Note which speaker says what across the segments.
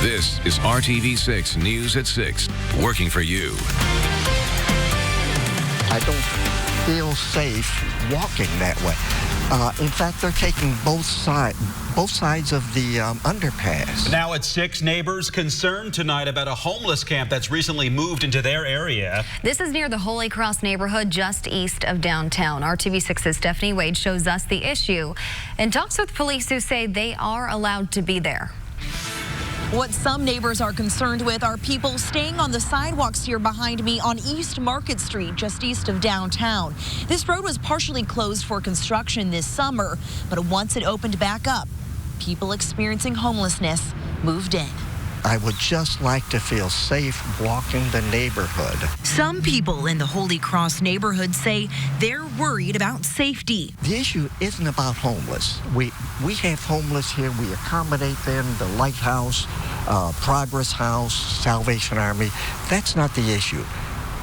Speaker 1: This is RTV6 News at 6, working for you.
Speaker 2: I don't feel safe walking that way. In fact, they're taking both sides of the underpass.
Speaker 3: Now at 6, neighbors concerned tonight about a homeless camp that's recently moved into their area.
Speaker 4: This is near the Holy Cross neighborhood just east of downtown. RTV6's Stephanie Wade shows us the issue and talks with police who say they are allowed to be there.
Speaker 5: What some neighbors are concerned with are people staying on the sidewalks here behind me on East Market Street, just east of downtown. This road was partially closed for construction this summer, but once it opened back up, people experiencing homelessness moved in.
Speaker 2: I would just like to feel safe walking the neighborhood.
Speaker 5: Some people in the Holy Cross neighborhood say they're worried about safety.
Speaker 2: The issue isn't about homeless. We have homeless here. We accommodate them, the Lighthouse, Progress House, Salvation Army. That's not the issue.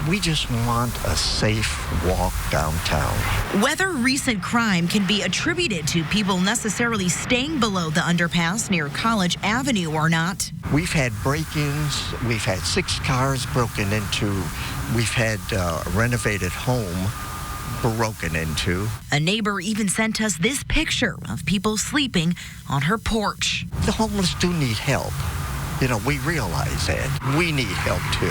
Speaker 2: We just want a safe walk downtown.
Speaker 5: Whether recent crime can be attributed to people necessarily staying below the underpass near College Avenue or not.
Speaker 2: We've had break-ins. We've had 6 cars broken into. We've had a renovated home broken into.
Speaker 5: A neighbor even sent us this picture of people sleeping on her porch.
Speaker 2: The homeless do need help. You know, we realize that. We need help, too.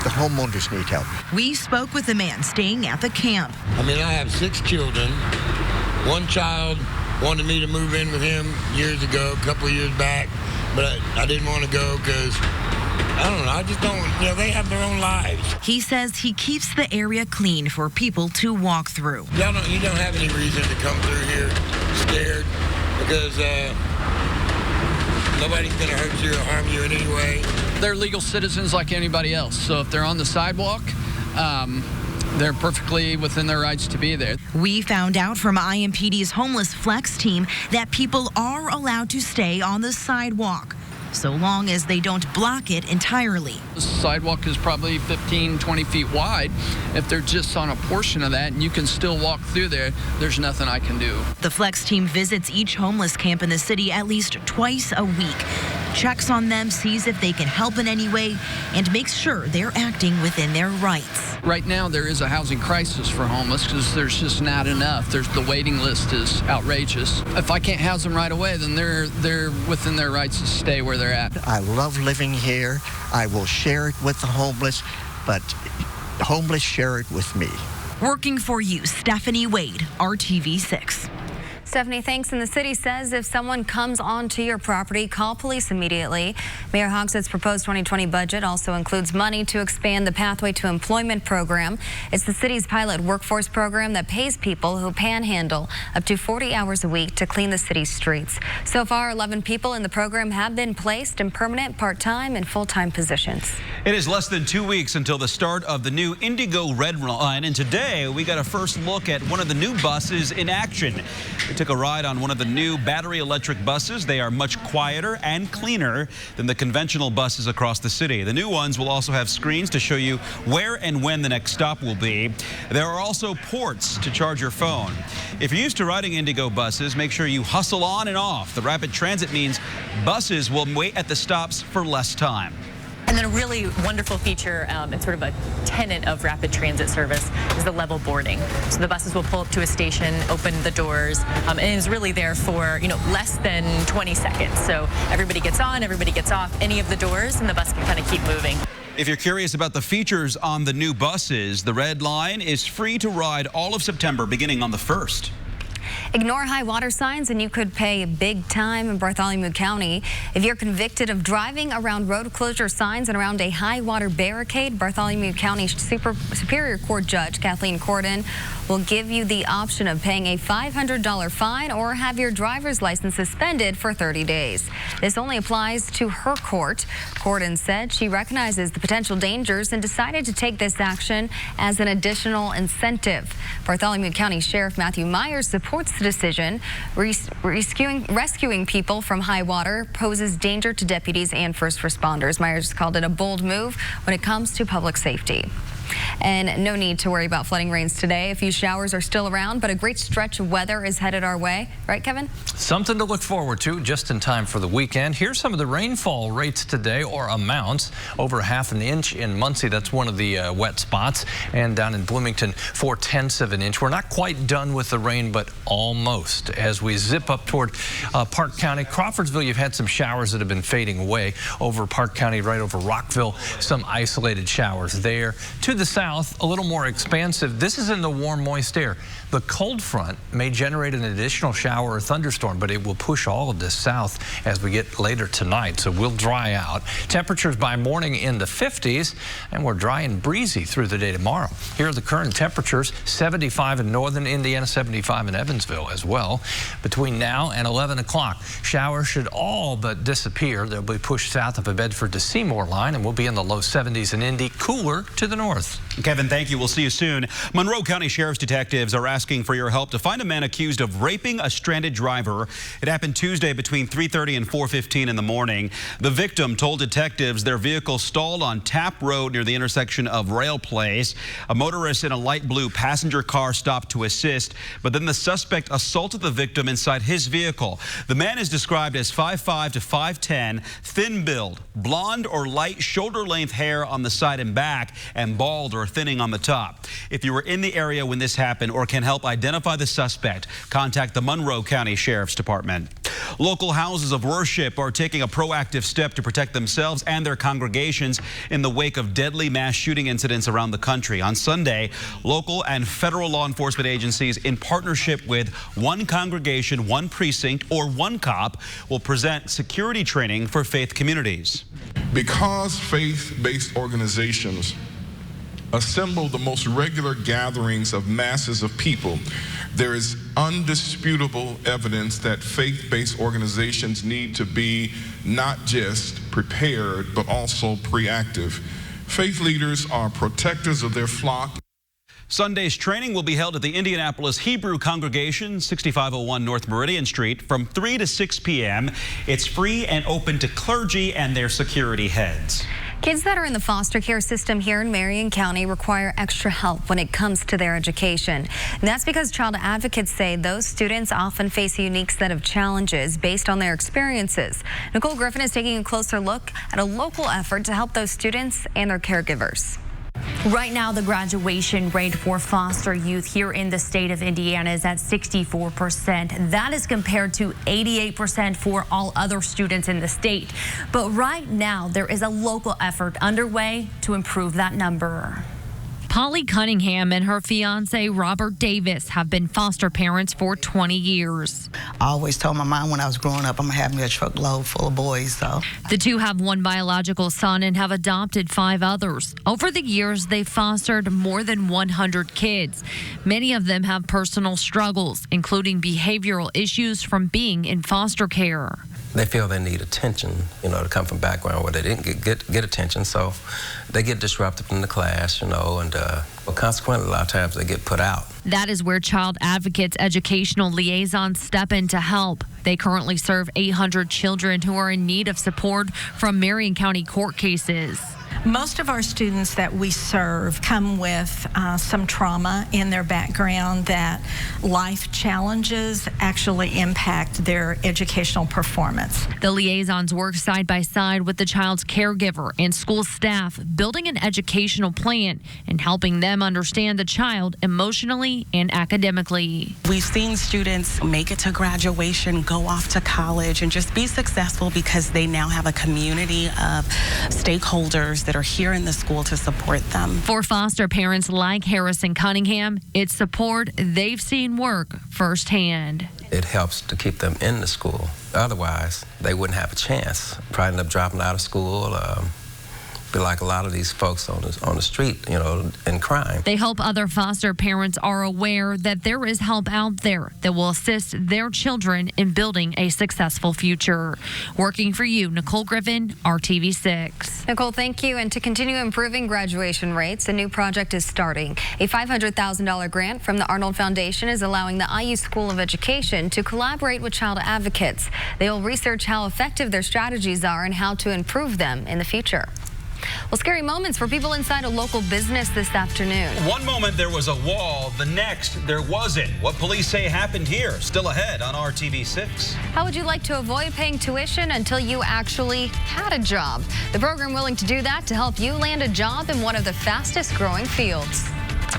Speaker 2: The homeowners need help.
Speaker 5: We spoke with a man staying at the camp.
Speaker 6: I mean, I have 6 children. One child wanted me to move in with him years ago, a couple of years back, but I didn't want to go because, I don't know, I just don't, you know, they have their own lives.
Speaker 5: He says he keeps the area clean for people to walk through.
Speaker 6: You don't have any reason to come through here scared because nobody's going to hurt you or harm you in any way.
Speaker 7: They're legal citizens like anybody else. So if they're on the sidewalk, they're perfectly within their rights to be there.
Speaker 5: We found out from IMPD's Homeless Flex team that people are allowed to stay on the sidewalk, so long as they don't block it entirely.
Speaker 7: The sidewalk is probably 15, 20 feet wide. If they're just on a portion of that and you can still walk through there, there's nothing I can do.
Speaker 5: The Flex team visits each homeless camp in the city at least twice a week, checks on them, sees if they can help in any way, and makes sure they're acting within their rights.
Speaker 7: Right now, there is a housing crisis for homeless because there's just not enough. The waiting list is outrageous. If I can't house them right away, then they're within their rights to stay where they're at.
Speaker 2: I love living here. I will share it with the homeless, but the homeless share it with me.
Speaker 5: Working for you, Stephanie Wade, RTV6.
Speaker 4: Stephanie, thanks. And the city says if someone comes onto your property, call police immediately. Mayor Hogsett's proposed 2020 budget also includes money to expand the Pathway to Employment program. It's the city's pilot workforce program that pays people who panhandle up to 40 hours a week to clean the city's streets. So far, 11 people in the program have been placed in permanent, part-time, and full-time positions.
Speaker 3: It is less than 2 weeks until the start of the new Indigo Red Line, and today we got a first look at one of the new buses in action. We took a ride on one of the new battery electric buses. They are much quieter and cleaner than the conventional buses across the city. The new ones will also have screens to show you where and when the next stop will be. There are also ports to charge your phone. If you're used to riding Indigo buses, make sure you hustle on and off. The rapid transit means buses will wait at the stops for less time.
Speaker 8: And then a really wonderful feature, and sort of a tenet of rapid transit service, is the level boarding. So the buses will pull up to a station, open the doors, and is really there for, less than 20 seconds. So everybody gets on, everybody gets off any of the doors, and the bus can kind of keep moving.
Speaker 3: If you're curious about the features on the new buses, the Red Line is free to ride all of September, beginning on the 1st.
Speaker 4: Ignore high water signs and you could pay big time in Bartholomew County. If you're convicted of driving around road closure signs and around a high water barricade, Bartholomew County Superior Court Judge Kathleen Corden will give you the option of paying a $500 fine or have your driver's license suspended for 30 days. This only applies to her court. Corden said she recognizes the potential dangers and decided to take this action as an additional incentive. Bartholomew County Sheriff Matthew Myers supports the decision. Rescuing people from high water poses danger to deputies and first responders. Myers called it a bold move when it comes to public safety. And no need to worry about flooding rains today. A few showers are still around, but a great stretch of weather is headed our way. Right, Kevin?
Speaker 9: Something to look forward to just in time for the weekend. Here's some of the rainfall rates today, or amounts. Over ½ an inch in Muncie. That's one of the wet spots. And down in Bloomington, 4/10 of an inch. We're not quite done with the rain, but almost. As we zip up toward Park County, Crawfordsville, you've had some showers that have been fading away. Over Park County, right over Rockville, some isolated showers there. To the south, a little more expansive. This is in the warm, moist air. The cold front may generate an additional shower or thunderstorm, but it will push all of this south as we get later tonight, so we'll dry out. Temperatures by morning in the 50s, and we're dry and breezy through the day tomorrow. Here are the current temperatures: 75 in northern Indiana, 75 in Evansville as well. Between now and 11 o'clock, showers should all but disappear. They'll be pushed south of a Bedford to Seymour line, and we'll be in the low 70s in Indy, cooler to the north.
Speaker 3: Kevin, thank you. We'll see you soon. Monroe County Sheriff's detectives are asking for your help to find a man accused of raping a stranded driver. It happened Tuesday between 3:30 and 4:15 in the morning. The victim told detectives their vehicle stalled on Tap Road near the intersection of Rail Place. A motorist in a light blue passenger car stopped to assist, but then the suspect assaulted the victim inside his vehicle. The man is described as 5'5" to 5'10", thin build, blonde or light shoulder-length hair on the side and back, and bald or thinning on the top. If you were in the area when this happened or can help identify the suspect, contact the Monroe County Sheriff's Department. Local houses of worship are taking a proactive step to protect themselves and their congregations in the wake of deadly mass shooting incidents around the country. On Sunday, local and federal law enforcement agencies, in partnership with One Congregation, One Precinct, or One Cop, will present security training for faith communities.
Speaker 10: Because faith-based organizations assemble the most regular gatherings of masses of people, there is undisputable evidence that faith-based organizations need to be not just prepared, but also proactive. Faith leaders are protectors of their flock.
Speaker 3: Sunday's training will be held at the Indianapolis Hebrew Congregation, 6501 North Meridian Street, from 3 to 6 p.m. It's free and open to clergy and their security heads.
Speaker 4: Kids that are in the foster care system here in Marion County require extra help when it comes to their education. And that's because child advocates say those students often face a unique set of challenges based on their experiences. Nicole Griffin is taking a closer look at a local effort to help those students and their caregivers.
Speaker 11: Right now, the graduation rate for foster youth here in the state of Indiana is at 64%. That is compared to 88% for all other students in the state. But right now, there is a local effort underway to improve that number. Polly Cunningham and her fiance Robert Davis have been foster parents for 20 years.
Speaker 12: I always told my mom when I was growing up, I'm gonna have me a truckload full of boys. So
Speaker 11: the two have one biological son and have adopted 5 others. Over the years, they've fostered more than 100 kids. Many of them have personal struggles, including behavioral issues from being in foster care.
Speaker 13: They feel they need attention, to come from background where they didn't get attention, so they get disrupted in the class, and consequently, a lot of times they get put out.
Speaker 11: That is where child advocates educational liaisons step in to help. They currently serve 800 children who are in need of support from Marion County court cases.
Speaker 14: Most of our students that we serve come with some trauma in their background that life challenges actually impact their educational performance.
Speaker 11: The liaisons work side by side with the child's caregiver and school staff, building an educational plan and helping them understand the child emotionally and academically.
Speaker 15: We've seen students make it to graduation, go off to college, and just be successful because they now have a community of stakeholders that are here in the school to support them.
Speaker 11: For foster parents like Harrison Cunningham, it's support they've seen work firsthand.
Speaker 13: It helps to keep them in the school. Otherwise, they wouldn't have a chance. Probably end up dropping out of school, be like a lot of these folks on the street, in crime.
Speaker 11: They hope other foster parents are aware that there is help out there that will assist their children in building a successful future. Working for you, Nicole Griffin, RTV6.
Speaker 4: Nicole, thank you. And to continue improving graduation rates, a new project is starting. A $500,000 grant from the Arnold Foundation is allowing the IU School of Education to collaborate with child advocates. They will research how effective their strategies are and how to improve them in the future. Well, scary moments for people inside a local business this afternoon.
Speaker 3: One moment there was a wall, the next there wasn't. What police say happened here, still ahead on RTV6.
Speaker 4: How would you like to avoid paying tuition until you actually had a job? The program willing to do that to help you land a job in one of the fastest growing fields.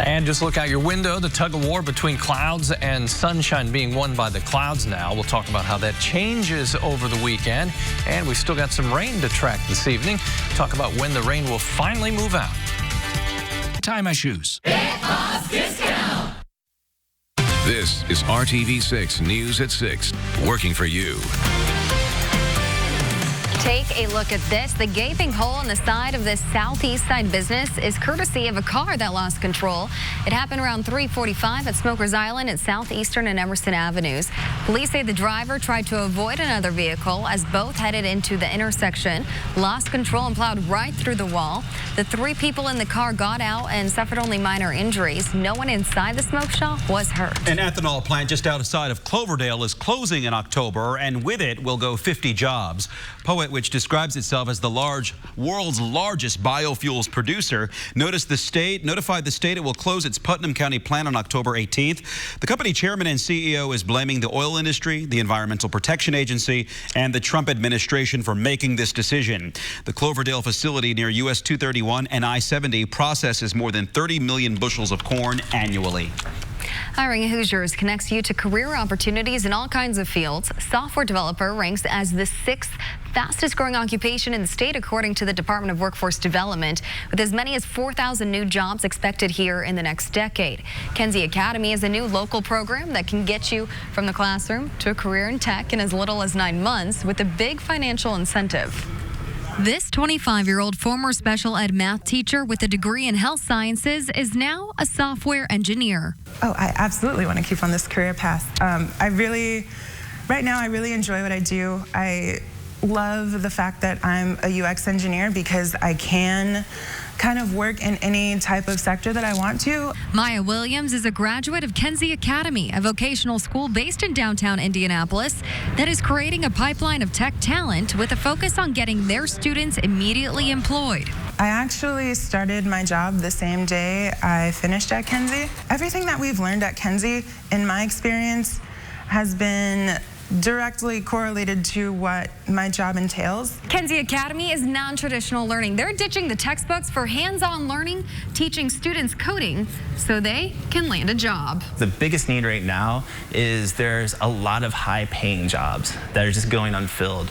Speaker 9: And just look out your window, the tug of war between clouds and sunshine being won by the clouds now. We'll talk about how that changes over the weekend. And we've still got some rain to track this evening. Talk about when the rain will finally move out.
Speaker 1: Tie my shoes. Discount. This is RTV6 News at 6, working for you.
Speaker 4: Take a look at this. The gaping hole in the side of this southeast side business is courtesy of a car that lost control. It happened around 3:45 at Smokers Island at Southeastern and Emerson Avenues. Police say the driver tried to avoid another vehicle as both headed into the intersection, lost control and plowed right through the wall. The 3 people in the car got out and suffered only minor injuries. No one inside the smoke shop was hurt.
Speaker 3: An ethanol plant just outside of Cloverdale is closing in October, and with it will go 50 jobs. Poet, which describes itself as the world's largest biofuels producer, notified the state it will close its Putnam County plant on October 18th. The company chairman and CEO is blaming the oil industry, the Environmental Protection Agency, and the Trump administration for making this decision. The Cloverdale facility near US 231 and I-70 processes more than 30 million bushels of corn annually.
Speaker 4: Hiring Hoosiers connects you to career opportunities in all kinds of fields. Software developer ranks as the 6th fastest growing occupation in the state, according to the Department of Workforce Development, with as many as 4,000 new jobs expected here in the next decade. Kenzie Academy is a new local program that can get you from the classroom to a career in tech in as little as 9 months with a big financial incentive. This 25-year-old former special ed math teacher with a degree in health sciences is now a software engineer.
Speaker 16: Oh, I absolutely want to keep on this career path. Right now, I really enjoy what I do. I love the fact that I'm a UX engineer because I can kind of work in any type of sector that I want to.
Speaker 4: Maya Williams is a graduate of Kenzie Academy, a vocational school based in downtown Indianapolis that is creating a pipeline of tech talent with a focus on getting their students immediately employed.
Speaker 16: I actually started my job the same day I finished at Kenzie. Everything that we've learned at Kenzie, in my experience, has been directly correlated to what my job entails.
Speaker 4: Kenzie Academy is non-traditional learning. They're ditching the textbooks for hands-on learning, teaching students coding so they can land a job.
Speaker 17: The biggest need right now is there's a lot of high-paying jobs that are just going unfilled.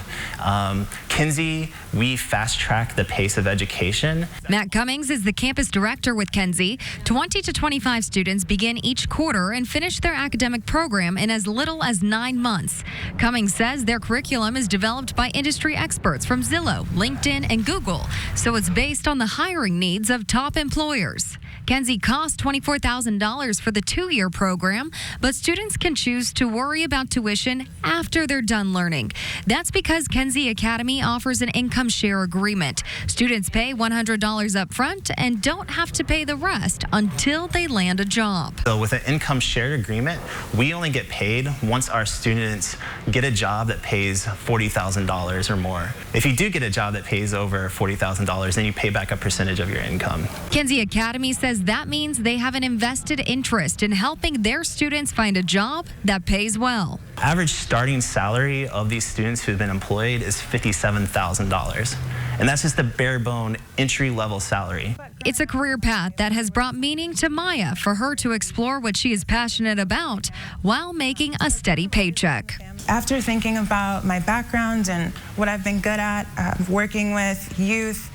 Speaker 17: Kenzie, we fast-track the pace of education.
Speaker 4: Matt Cummings is the campus director with Kenzie. 20 to 25 students begin each quarter and finish their academic program in as little as 9 months. Cummings says their curriculum is developed by industry experts from Zillow, LinkedIn, and Google, so it's based on the hiring needs of top employers. Kenzie costs $24,000 for the 2-year program, but students can choose to worry about tuition after they're done learning. That's because Kenzie Academy offers an income share agreement. Students pay $100 up front and don't have to pay the rest until they land a job.
Speaker 17: So with an income shared agreement, we only get paid once our students get a job that pays $40,000 or more. If you do get a job that pays over $40,000, then you pay back a percentage of your income.
Speaker 4: Kenzie Academy says that means they have an invested interest in helping their students find a job that pays well.
Speaker 17: Average starting salary of these students who've been employed is $57,000. And that's just the bare bone entry-level salary.
Speaker 4: It's a career path that has brought meaning to Maya for her to explore what she is passionate about while making a steady paycheck.
Speaker 16: After thinking about my background and what I've been good at, working with youth,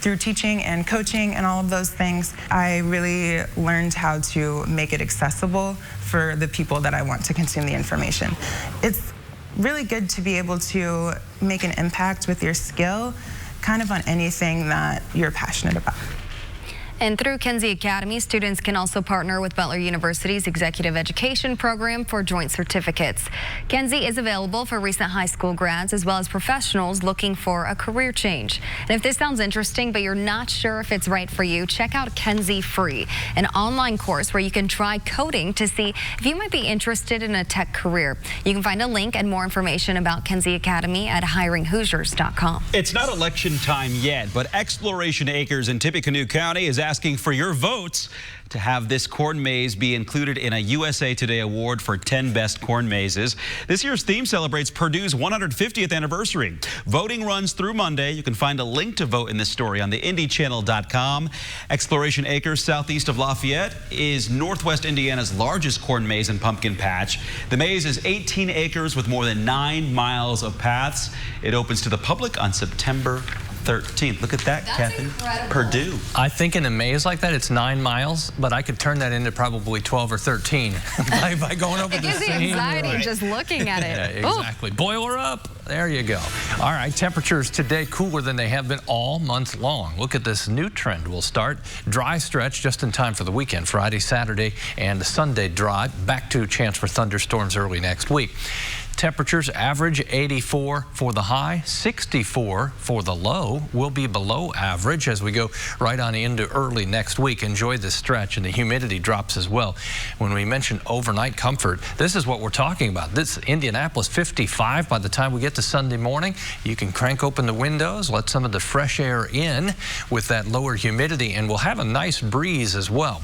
Speaker 16: through teaching and coaching and all of those things, I really learned how to make it accessible for the people that I want to consume the information. It's really good to be able to make an impact with your skill, kind of on anything that you're passionate about.
Speaker 4: And through Kenzie Academy, students can also partner with Butler University's Executive Education Program for joint certificates. Kenzie is available for recent high school grads as well as professionals looking for a career change. And if this sounds interesting, but you're not sure if it's right for you, check out Kenzie Free, an online course where you can try coding to see if you might be interested in a tech career. You can find a link and more information about Kenzie Academy at hiringhoosiers.com.
Speaker 3: It's not election time yet, but Exploration Acres in Tippecanoe County is asking for your votes to have this corn maze be included in a USA Today award for 10 best corn mazes. This year's theme celebrates Purdue's 150th anniversary. Voting runs through Monday. You can find a link to vote in this story on the IndyChannel.com. Exploration Acres, southeast of Lafayette, is northwest Indiana's largest corn maze and pumpkin patch. The maze is 18 acres with more than 9 miles of paths. It opens to the public on September 13th. Look at that, Kathy. Purdue.
Speaker 9: I think in a maze like that, it's 9 miles, but I could turn that into probably 12 or 13 by going over the
Speaker 4: It gives me anxiety just looking at it.
Speaker 9: Yeah, exactly. Boil her up. There you go. All right, temperatures today cooler than they have been all month long. Look at this new trend. We'll start dry stretch just in time for the weekend. Friday, Saturday, and Sunday dry. Back to chance for thunderstorms early next week. Temperatures average 84 for the high, 64 for the low. Will be below average as we go right on into early next week. Enjoy this stretch, and the humidity drops as well. When we mention overnight comfort, this is what we're talking about. This Indianapolis 55 by the time we get to Sunday morning. You can crank open the windows, let some of the fresh air in with that lower humidity, and we'll have a nice breeze as well.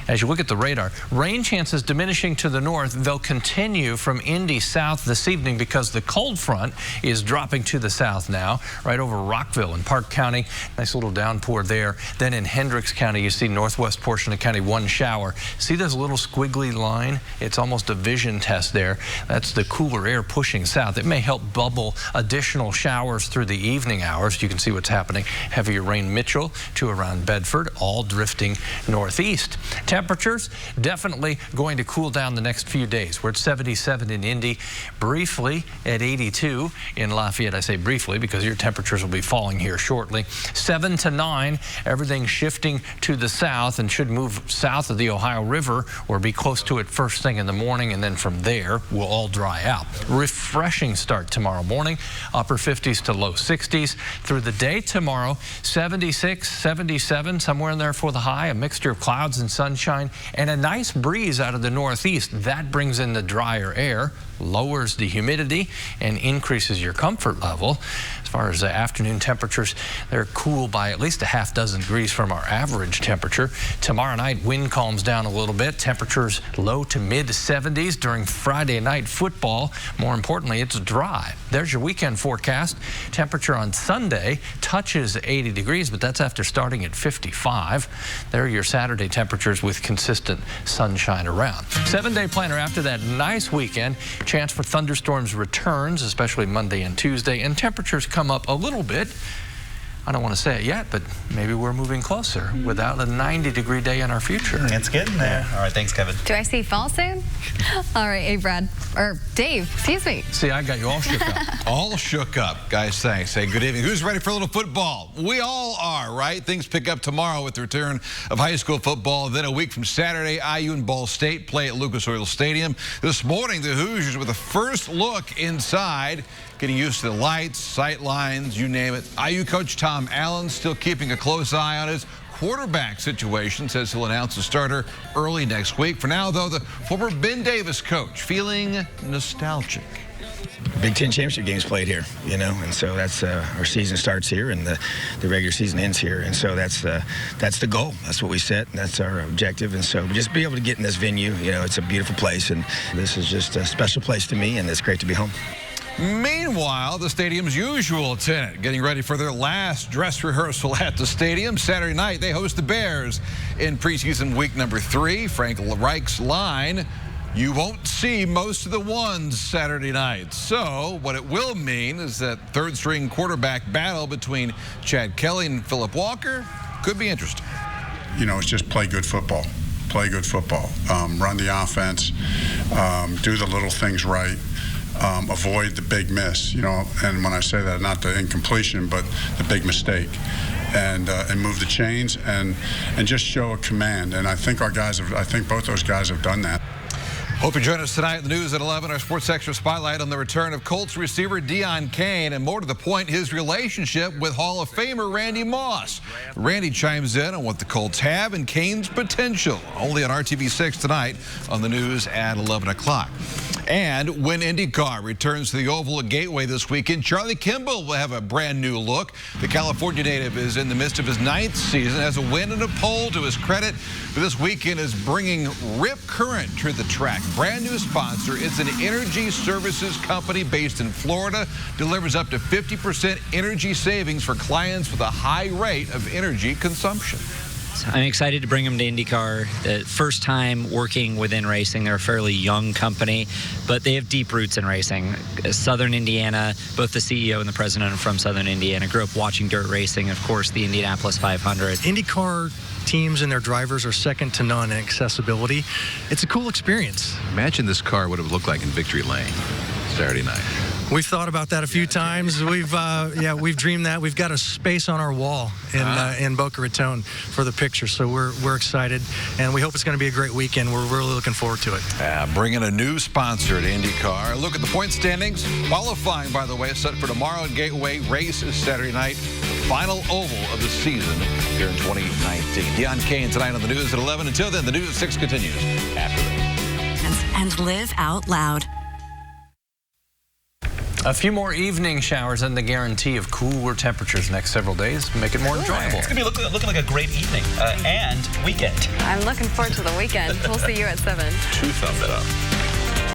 Speaker 9: As you look at the radar, rain chances diminishing to the north. They'll continue from Indy south this evening because the cold front is dropping to the south now, right over Rockville and Park County. Nice little downpour there. Then in Hendricks County, you see northwest portion of county, one shower. See this little squiggly line? It's almost a vision test there. That's the cooler air pushing south. It may help bubble additional showers through the evening hours. You can see what's happening. Heavier rain Mitchell to around Bedford, all drifting northeast. Temperatures definitely going to cool down the next few days. We're at 77 in Indy, briefly at 82 in Lafayette. I say briefly because your temperatures will be falling here shortly. 7 to 9, everything shifting to the south and should move south of the Ohio River or be close to it first thing in the morning, and then from there we'll all dry out. Refreshing start tomorrow morning, upper 50s to low 60s. Through the day tomorrow, 76, 77, somewhere in there for the high, a mixture of clouds and sunshine, and a nice breeze out of the northeast. That brings in the drier air, lowers the humidity, and increases your comfort level. As far as the afternoon temperatures, they're cool by at least a half dozen degrees from our average temperature. Tomorrow night, wind calms down a little bit. Temperatures low to mid 70s during Friday night football. More importantly, it's dry. There's your weekend forecast. Temperature on Sunday touches 80 degrees, but that's after starting at 55. There are your Saturday temperatures with consistent sunshine around. 7-day planner after that nice weekend. Chance for thunderstorms returns, especially Monday and Tuesday, and temperatures come up a little bit. I don't want to say it yet, but maybe we're moving closer without a 90-degree day in our future.
Speaker 3: It's getting there. All right, thanks, Kevin.
Speaker 4: Do I see fall soon? All right, hey, Brad, or Dave, excuse me.
Speaker 9: See, I got you all shook up.
Speaker 18: All shook up. Guys, thanks. Hey, good evening. Who's ready for a little football? We all are, right? Things pick up tomorrow with the return of high school football. Then a week from Saturday, IU and Ball State play at Lucas Oil Stadium. This morning, the Hoosiers with a first look inside, getting used to the lights, sight lines, you name it. IU coach Tom Allen still keeping a close eye on his quarterback situation, says he'll announce a starter early next week. For now, though, the former Ben Davis coach feeling nostalgic.
Speaker 19: Big Ten championship games played here, you know, and so that's our season starts here and the regular season ends here, and so that's the goal. That's what we set. That's our objective, and so just be able to get in this venue, you know, it's a beautiful place, and this is just a special place to me, and it's great to be home.
Speaker 18: Meanwhile, the stadium's usual tenant getting ready for their last dress rehearsal at the stadium. Saturday night, they host the Bears in preseason week number 3. Frank Reich's line, you won't see most of the ones Saturday night. So what it will mean is that third-string quarterback battle between Chad Kelly and Phillip Walker could be interesting.
Speaker 20: You know, it's just play good football. Play good football. Run the offense. Do the little things right. Avoid the big miss, you know, and when I say that, not the incompletion, but the big mistake. and move the chains and just show a command. And I think both those guys have done that.
Speaker 18: Hope you join us tonight in the news at 11. Our Sports Extra spotlight on the return of Colts receiver Deon Cain, and more to the point, his relationship with Hall of Famer Randy Moss. Randy chimes in on what the Colts have and Cain's potential. Only on RTV6 tonight on the news at 11 o'clock. And when IndyCar returns to the Oval at Gateway this weekend, Charlie Kimball will have a brand new look. The California native is in the midst of his 9th season, has a win and a pole to his credit. But this weekend is bringing Rip Current to the track. Brand new sponsor. It's an energy services company based in Florida. Delivers up to 50% energy savings for clients with a high rate of energy consumption.
Speaker 21: I'm excited to bring them to IndyCar. The first time working within racing. They're a fairly young company, but they have deep roots in racing. Southern Indiana, both the CEO and the president are from Southern Indiana. Grew up watching dirt racing, of course, the Indianapolis 500.
Speaker 22: IndyCar teams and their drivers are second to none in accessibility. It's a cool experience.
Speaker 18: Imagine this car would have looked like in Victory Lane Saturday night.
Speaker 22: We've thought about that a few times. We've dreamed that. We've got a space on our wall in Boca Raton for the picture, so we're excited, and we hope it's going to be a great weekend. We're really looking forward to it.
Speaker 18: Bringing a new sponsor to IndyCar. Look at the point standings. Qualifying, by the way, is set for tomorrow at Gateway. Race is Saturday night. Final oval of the season here in 2019. Deon Cain tonight on the news at 11. Until then, the news at 6 continues after this.
Speaker 23: And live out loud.
Speaker 9: A few more evening showers and the guarantee of cooler temperatures next several days make it more enjoyable.
Speaker 3: It's going to be looking like a great evening and weekend.
Speaker 4: I'm looking forward to the weekend. We'll see you at 7.
Speaker 18: 2 thumbs up.